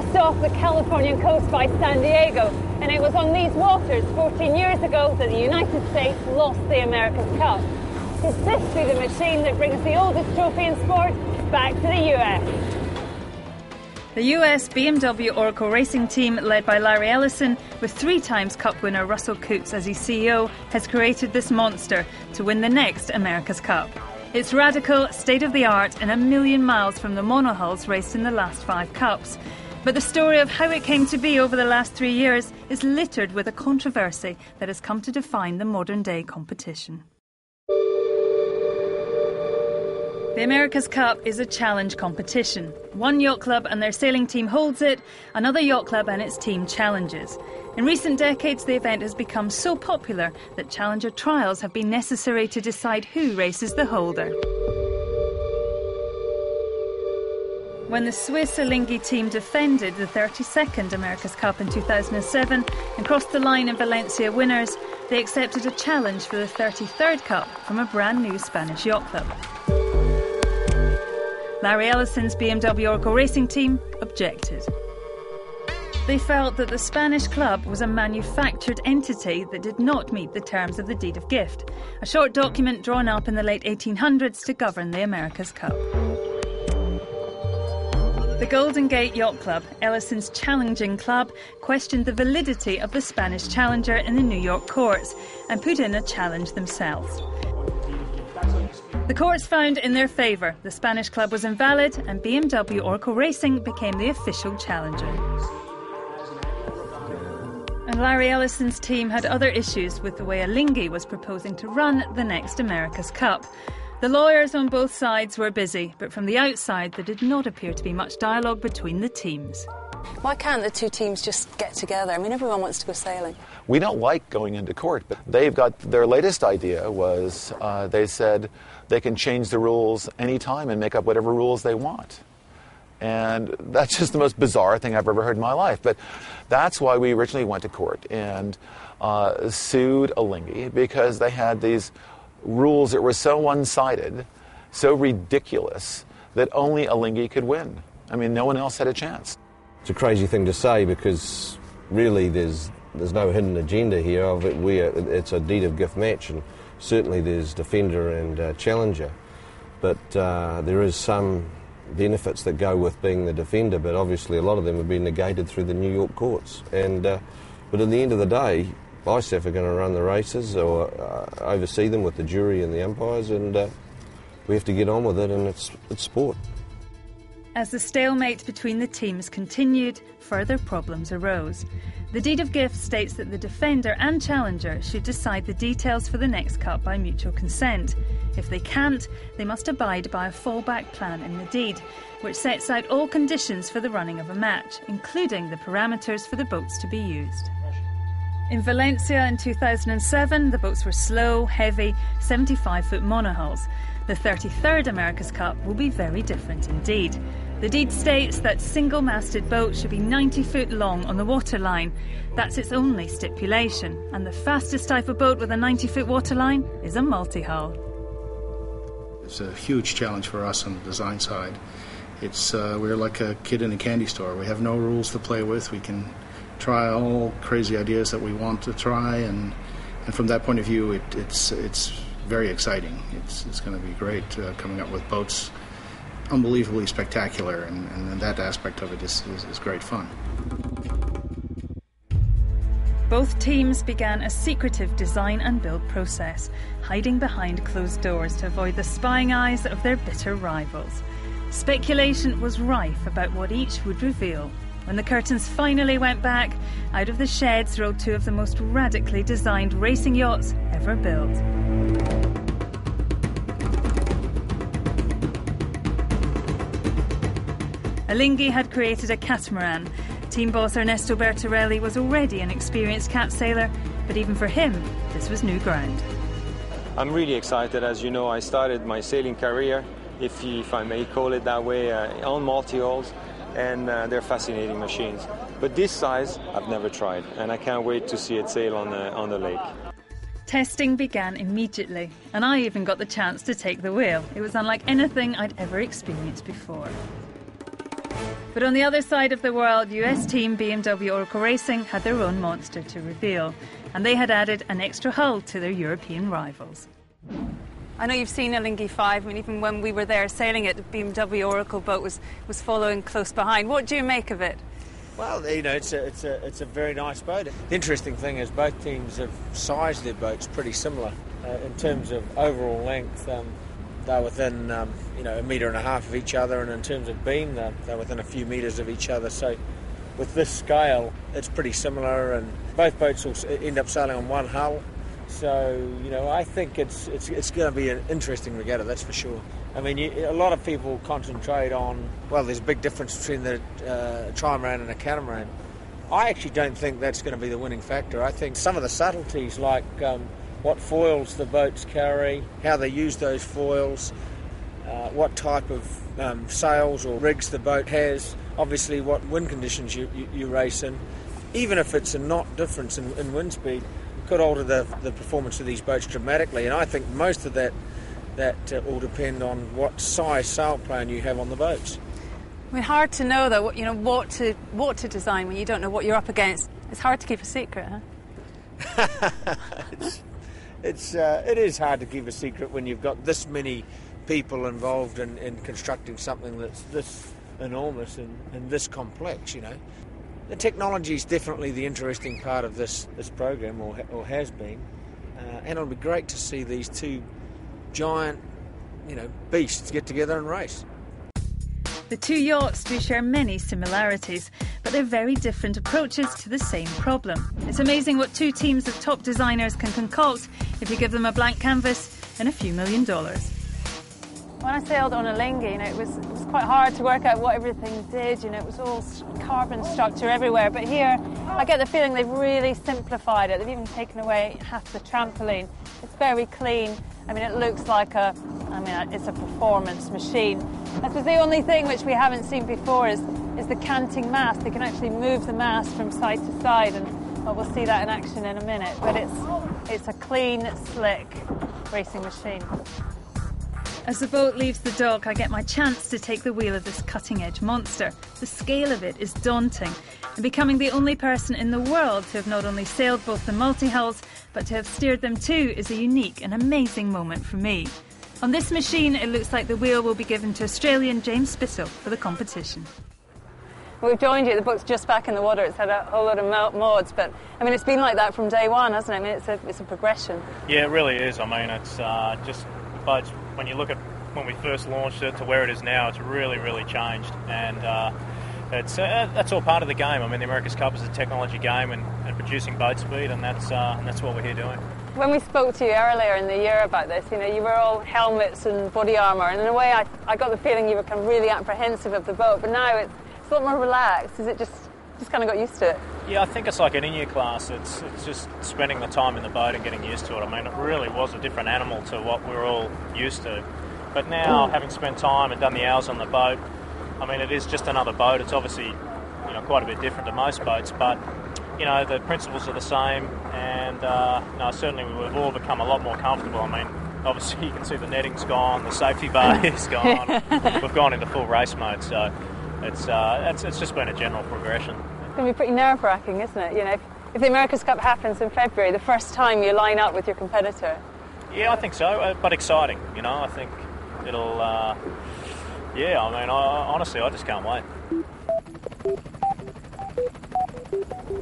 just off the Californian coast by San Diego, and it was on these waters 14 years ago that the United States lost the America's Cup. Could this be the machine that brings the oldest trophy in sport back to the US? The US BMW Oracle Racing team, led by Larry Ellison, with 3 times Cup winner Russell Coutts as his CEO, has created this monster to win the next America's Cup. It's radical, state-of-the-art, and 1 million miles from the monohulls raced in the last 5 Cups. But the story of how it came to be over the last 3 years is littered with a controversy that has come to define the modern-day competition. The America's Cup is a challenge competition. One yacht club and their sailing team holds it, another yacht club and its team challenges. In recent decades, the event has become so popular that challenger trials have been necessary to decide who races the holder. When the Swiss Alinghi team defended the 32nd America's Cup in 2007 and crossed the line in Valencia winners, they accepted a challenge for the 33rd Cup from a brand new Spanish yacht club. Larry Ellison's BMW Oracle Racing team objected. They felt that the Spanish club was a manufactured entity that did not meet the terms of the Deed of Gift, a short document drawn up in the late 1800s to govern the America's Cup. The Golden Gate Yacht Club, Ellison's challenging club, questioned the validity of the Spanish challenger in the New York courts and put in a challenge themselves. The courts found in their favour the Spanish club was invalid and BMW Oracle Racing became the official challenger. And Larry Ellison's team had other issues with the way Alinghi was proposing to run the next America's Cup. The lawyers on both sides were busy, but from the outside there did not appear to be much dialogue between the teams. Why can't the two teams just get together? I mean, everyone wants to go sailing. We don't like going into court, but they've got their latest idea was they said they can change the rules anytime and make up whatever rules they want. And that's just the most bizarre thing I've ever heard in my life. But that's why we originally went to court and sued Alinghi, because they had these rules that were so one-sided, so ridiculous, that only Alinghi could win. I mean, no one else had a chance. It's a crazy thing to say because really there's no hidden agenda here of it. It's a deed of gift match, and certainly there's defender and challenger, but there is some benefits that go with being the defender, but obviously a lot of them have been negated through the New York courts. And but at the end of the day, ISAF are going to run the races or oversee them with the jury and the umpires, and we have to get on with it, and it's sport. As the stalemate between the teams continued, further problems arose. The Deed of Gift states that the defender and challenger should decide the details for the next cup by mutual consent. If they can't, they must abide by a fallback plan in the deed, which sets out all conditions for the running of a match, including the parameters for the boats to be used. In Valencia in 2007, the boats were slow, heavy, 75-foot monohulls. The 33rd America's Cup will be very different indeed. The deed states that single-masted boats should be 90 foot long on the waterline. That's its only stipulation, and the fastest type of boat with a 90-foot waterline is a multi-hull. It's a huge challenge for us on the design side. We're like a kid in a candy store. We have no rules to play with. We can try all crazy ideas that we want to try, and from that point of view, it's very exciting. It's going to be great coming up with boats unbelievably spectacular, and that aspect of it is great fun. Both teams began a secretive design and build process, hiding behind closed doors to avoid the spying eyes of their bitter rivals. Speculation was rife about what each would reveal. When the curtains finally went back, out of the sheds rolled two of the most radically designed racing yachts ever built. Alinghi had created a catamaran. Team boss Ernesto Bertarelli was already an experienced cat sailor, but even for him, this was new ground. I'm really excited. As you know, I started my sailing career, if I may call it that way, on multi-hulls, and they're fascinating machines. But this size, I've never tried, and I can't wait to see it sail on the lake. Testing began immediately, and I even got the chance to take the wheel. It was unlike anything I'd ever experienced before. But on the other side of the world, US team BMW Oracle Racing had their own monster to reveal, and they had added an extra hull to their European rivals. I know you've seen a Lingy 5. I mean, even when we were there sailing it, the BMW Oracle boat was following close behind. What do you make of it? Well, you know, it's a very nice boat. The interesting thing is both teams have sized their boats pretty similar in terms of overall length. They're within, 1.5 meters of each other, and in terms of beam, they're within a few metres of each other. So, with this scale, it's pretty similar, and both boats will end up sailing on one hull. So, I think it's going to be an interesting regatta, that's for sure. I mean, a lot of people concentrate on, well, there's a big difference between the trimaran and a catamaran. I actually don't think that's going to be the winning factor. I think some of the subtleties, like what foils the boats carry, how they use those foils, what type of sails or rigs the boat has, obviously what wind conditions you race in, even if it's a knot difference in wind speed, could alter the performance of these boats dramatically. And I think most of that will depend on what size sail plan you have on the boats. I mean, hard to know though, what to design when you don't know what you're up against. It's hard to keep a secret, huh? It is hard to keep a secret when you've got this many people involved in constructing something that's this enormous and this complex. The technology is definitely the interesting part of this program, or has been, and it'll be great to see these two giant, beasts get together and race. The two yachts do share many similarities, but they're very different approaches to the same problem. It's amazing what two teams of top designers can concoct if you give them a blank canvas and a few $1 million. When I sailed on a Lingy, it was quite hard to work out what everything did. It was all carbon structure everywhere. But here, I get the feeling they've really simplified it. They've even taken away half the trampoline. It's very clean. I mean, it looks like it's a performance machine. I suppose the only thing which we haven't seen before is the canting mast. They can actually move the mast from side to side, and we'll see that in action in a minute. But it's a clean, slick racing machine. As the boat leaves the dock, I get my chance to take the wheel of this cutting-edge monster. The scale of it is daunting, and becoming the only person in the world to have not only sailed both the multi-hulls, but to have steered them too is a unique and amazing moment for me. On this machine, it looks like the wheel will be given to Australian James Spittle for the competition. We've joined you. The boat's just back in the water. It's had a whole lot of mods, but it's been like that from day one, hasn't it? It's a progression. Yeah, it really is. It's just boats. When you look at when we first launched it to where it is now, it's really, really changed, and that's all part of the game. The America's Cup is a technology game and producing boat speed, and that's what we're here doing. When we spoke to you earlier in the year about this, you were all helmets and body armour, and in a way I got the feeling you were kind of really apprehensive of the boat, but now it's a lot more relaxed. Is it just kind of got used to it? Yeah, I think it's like an in-year class. It's just spending the time in the boat and getting used to it. It really was a different animal to what we're all used to. But now, having spent time and done the hours on the boat, it is just another boat. It's obviously, quite a bit different to most boats, but, the principles are the same, and, certainly we've all become a lot more comfortable. Obviously you can see the netting's gone, the safety bar is gone. We've gone into full race mode, so it's just been a general progression. It's going to be pretty nerve-wracking, isn't it? If the America's Cup happens in February, the first time you line up with your competitor. Yeah, I think so, but exciting. I think it'll. Honestly, I just can't wait.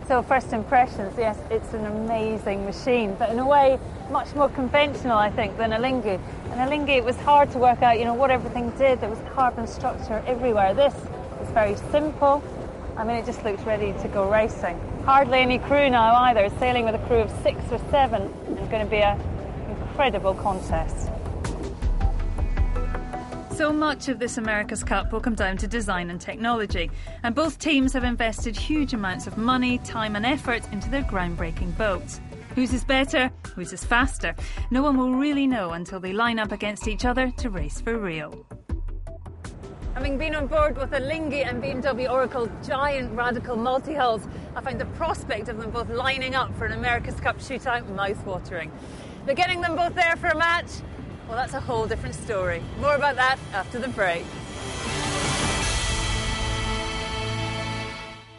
So, first impressions, yes, it's an amazing machine, but in a way, much more conventional, I think, than a Lingy. And a Lingy, it was hard to work out, what everything did. There was carbon structure everywhere. This is very simple. It just looks ready to go racing. Hardly any crew now either. Sailing with a crew of 6 or 7. It's going to be an incredible contest. So much of this America's Cup will come down to design and technology, and both teams have invested huge amounts of money, time and effort into their groundbreaking boats. Whose is better? Whose is faster? No one will really know until they line up against each other to race for real. Having been on board with a Lingy and BMW Oracle giant radical multi-hulls, I find the prospect of them both lining up for an America's Cup shootout mouth-watering. But getting them both there for a match, well, that's a whole different story. More about that after the break.